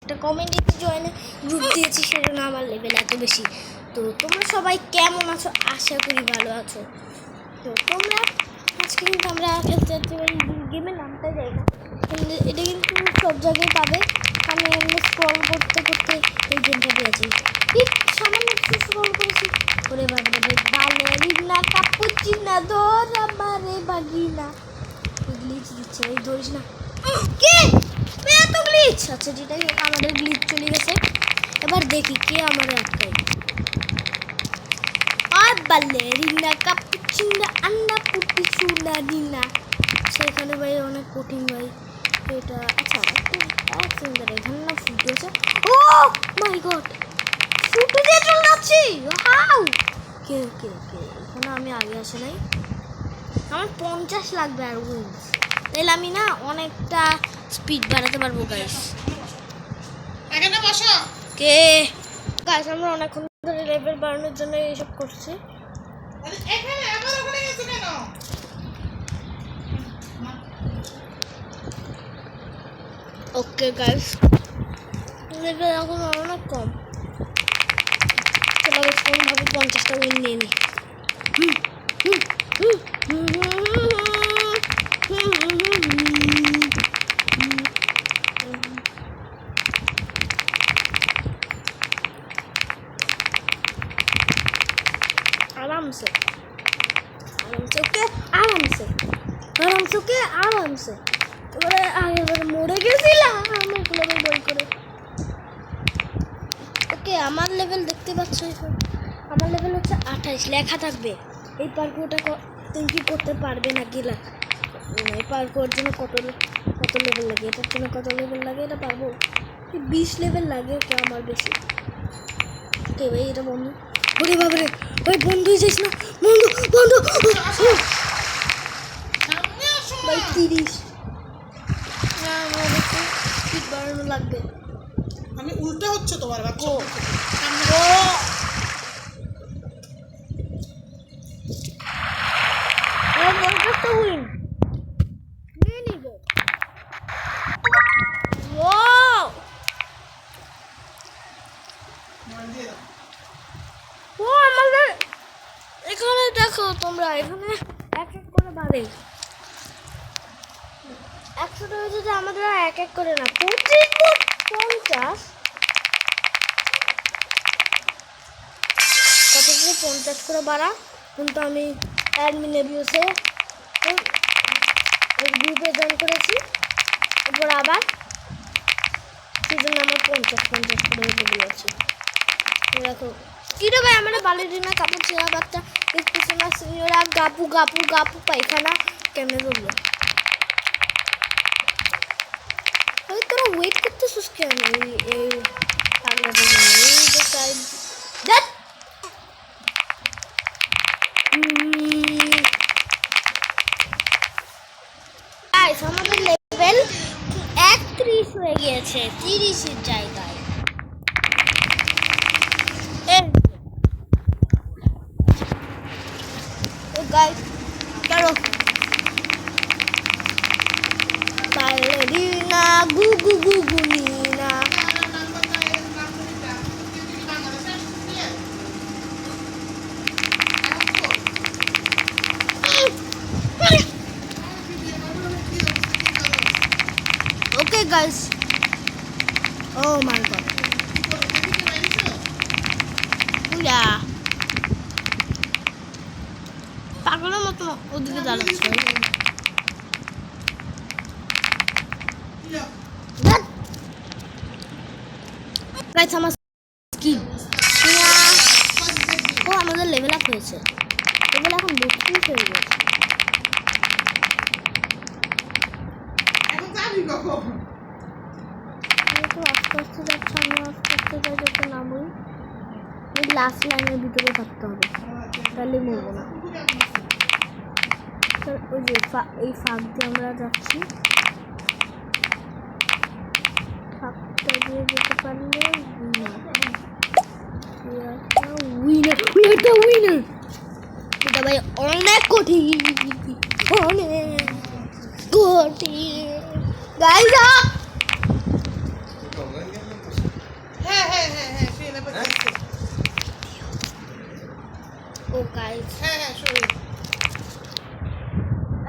একটা কমেন্টে join group দিয়েছি, সেজন্য আমার লেভেল এত বেশি। তো তোমরা সবাই কেমন আছো? আশা করি ভালো আছো। তো তোমরা আজকে কিন্তু আমরা খেলতে যাচ্ছি, গেমের নামটা যাই না, এটা কিন্তু সব জায়গায় পাবে। আমি এমনি স্ক্রল করতে করতে এই গেমটা দিয়েছি, ঠিক সামান্য কিছু স্ক্রল করেছি। ওরে বাবা রে, বালেরিনা কাপুচিনা ধর আমারে বাগিনা, গ্লিচ দিচ্ছে, এই ধরিস না। কে এত গ্লিচ? আচ্ছা যেটাই হোক, আমাদের গ্লিচ চলে গেছে। এবার দেখি কে আমাদের আটকায়। আর বালেরিনা কাপুচিনা আন্ডা পুটি সুনা দিনা, সেখানে ভাই অনেক কঠিন ভাই এটা। আচ্ছা এক সেকেন্ড, এখানে না ফুটে আছে। ও মাই গড, ফুটে দিয়ে চলে যাচ্ছি। হাউ কে কে কে এখানে আমি আগে আসে নাই। আমার 50 লাগবে আর উইন্স, তাহলে আমি না অনেকটা স্পিড বাড়াতে পারবো গাইস। এখানে বসো। কে গাইস, আমরা অনেকক্ষণ ধরে লেভেল বাড়ানোর জন্য এইসব করছি। এখানে আবার ওখানে গেছো কেন? ওকে গাইস, লেভেল এখন অনেক কম। চলো গাইস, কোনোভাবে 50টা উইন নিয়ে নিই। आराम से ओके, आराम से ओके, आराम से। এবারে এবারে মরে গেছিলাম আমি লেভেল বই করে। ওকে, আমার লেভেল দেখতে পাচ্ছ, আমার লেভেল হচ্ছে 28, লেখা থাকবে এই পার্কটা তুমি কি করতে পারবে না কি লেখা। এই পার্কের জন্য কত লেভেল লাগে, এটার জন্য কত লেভেল লাগে এটা পারবো। 20 লেভেল লাগে ওকে, আমার বেশি। ওকে ভাই, এটা বন্ধু। ওরে বাবারে, ওই বন্ধু যাইস না, বন্ধু বন্ধু ভাই 30 না, আমার একটু স্পিড বাড়ানো লাগবে। আমি উল্টো হচ্ছে তোমার বাচ্চা। উইন নিয়ে নিব। ও আমাদের এখানে দেখো তোমরা, এখানে এক এক করে বাড়ে। 100টা হয়েছে যে আমাদের এক এক করে না, 25 50 কত করে 50 করে বাড়া। কিন্তু আমি অ্যাডমিন এবিউসে গ্রুপে জয়েন করেছি, এরপর আবার সেজন্য আমার 50 করে লেগে আছে। দেখো কি রে ভাই, আমার বালেরিনা কাপুচিনা বাচ্চা স্পেশাল সিনিয়রা গাপু গাপু গাপু পায়খানা কেমনে বলবো। আমি তোরা ওয়েট করতেছিস কেন? এই পাগলা এই যে সাইড দ্যাট গাইস, আমাদের লেভেল 31 হয়ে গিয়েছে 30 এর জায়গায়। गाइस चलो बालेरिना गु गु गु गुनीना। Okay guys, oh my god, या পাগলের মতো ওদিকে দাঁড়াচ্ছে। আমার স্কিন ও আমাদের লেভেল আপ হয়েছে, লেভেল এখন 32 হয়ে গেছে। আস্তে আস্তে যাচ্ছে, আমি আস্তে আস্তে যাই যাতে নামই। এই লাস্ট লাইনের ভিতরে থাকতে হবে, তাহলে মরবো না। ওই যে এই ফাঁক দিয়ে আমরা যাচ্ছি, ফাঁকটা দিয়ে যেতে পারলে উইনার। এটা ভাই অনেক কঠিন, অনেক কঠিন গাইস। ও গাইস হ্যাঁ হ্যাঁ শুরু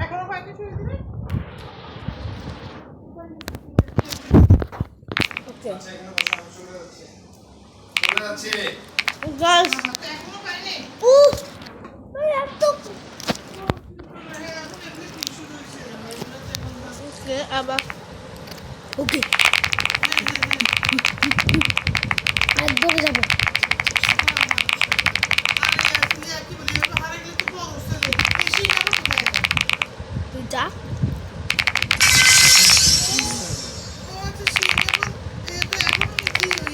এখনো বাকি শুরু দিবে ওকে চলে যাচ্ছে গাইস এখনো পাইনি ও এত ওকে আবার ওকে আর দৌড়ে যাবো তুই যা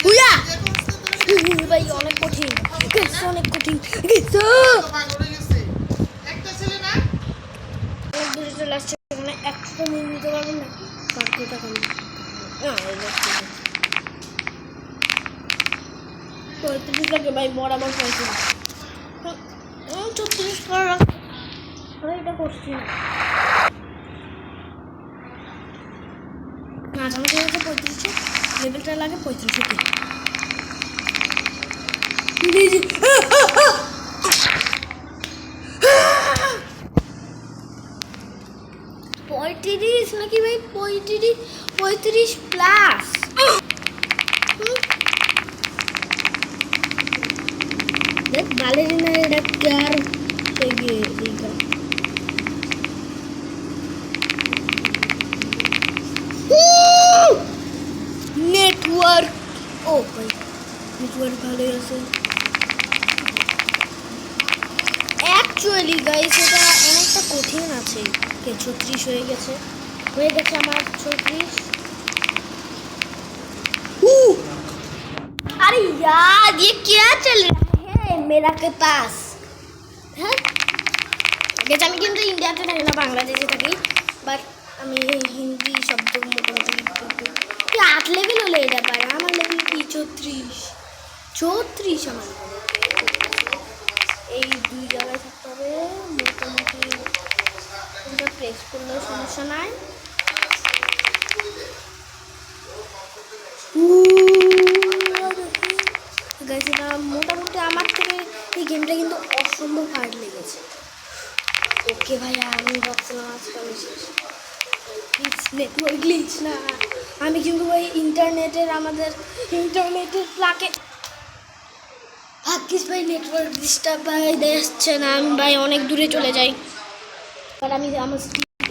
হুইয়া! ভাই অনেক কঠিন গাইস অনেক কঠিন গাইস একটা ছেলে না অনেক দূরে চলে আসছে মানে একশো মিনিট নিতে পারবেন না পাঁচশো টাকা পঁয়ত্রিশ লাগে ভাই বরাবর 34 করা এটা করছি না মাঝামাঝি হচ্ছে 35 লেভেলটা লাগে 35 তে পঁয়ত্রিশ নাকি ভাই 35 প্লাস দেখ বালেরিনা এটা কার এগিয়ে এইটা নেটওয়ার্ক ও ভাই নেটওয়ার্ক ভালোই আছে অ্যাকচুয়ালি গাইস এটা অনেকটা কঠিন আছে কে 36 হয়ে গেছে আমার 36 अरे यार ये क्या चल रहा है मेरा के पास হ্যাঁ গেছে আমি কিন্তু ইন্ডিয়াতে থাকি না বাংলাদেশে থাকি বাট আমি হিন্দি শব্দ মোটামুটি কি 8 লেভেল হলে এটা পারে আমার লেভেল কি 34 আমার এই দুই জায়গায় থাকতে হবে মোটামুটি এটা প্রেস করলে সমস্যা নাই গাইস এটা মোটামুটি আমার থেকে এই গেমটা কিন্তু অসম্ভব হার্ড লেগেছে ওকে ভাই আমি ভাবছিলাম আজকে আমি শেষ নেটওয়ার্ক গ্লিচ না আমি কিন্তু ভাই আমাদের ইন্টারনেটের প্লাকে ভাগ্যিস ভাই নেটওয়ার্ক ডিস্টার্ব ভাই দেখছে না আমি ভাই অনেক দূরে চলে যাই আর আমি আমার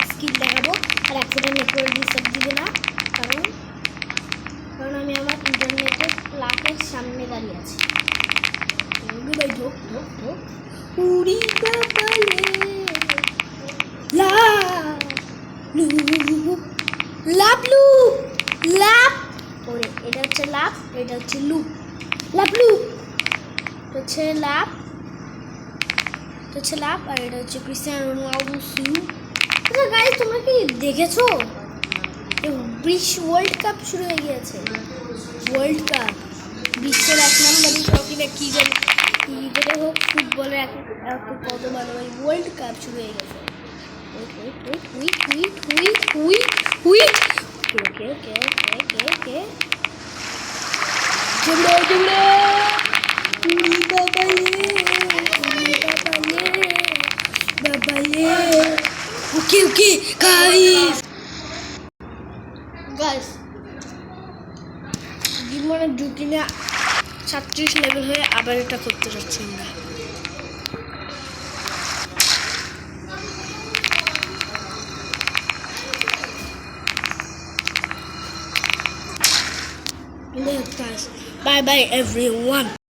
স্কিল দেখাবো আর একটা নেটওয়ার্ক ডিস্টার্ব দিবে না কারণ আমি আমার ইন্টারনেটের প্লাকের সামনে দাঁড়িয়ে আছি ভাই ঢোক ঢোক ঢোক উড়ি কপালে লাভলু লাভ ওরে এটা হচ্ছে লাভ এটা হচ্ছে লুপ লাভলু হচ্ছে লাভ আর এটা হচ্ছে ক্রিস্টিয়ানো রোনাল্ডো আচ্ছা গাইস তোমরা কি দেখেছো বিশ্ব ওয়ার্ল্ড কাপ শুরু হয়ে গিয়েছে ওয়ার্ল্ড কাপ বিশ্বের 1 নম্বর ট্রফি না কি জানি যেটা হোক ফুটবলের এক কত ভালো ভাই ওয়ার্ল্ড কাপ শুরু হয়ে গেছে ওকে গাইস জীবনে ঢুকি না 37 লেভেল হয়ে আবার এটা করতে যাচ্ছি আমরা Bye bye everyone.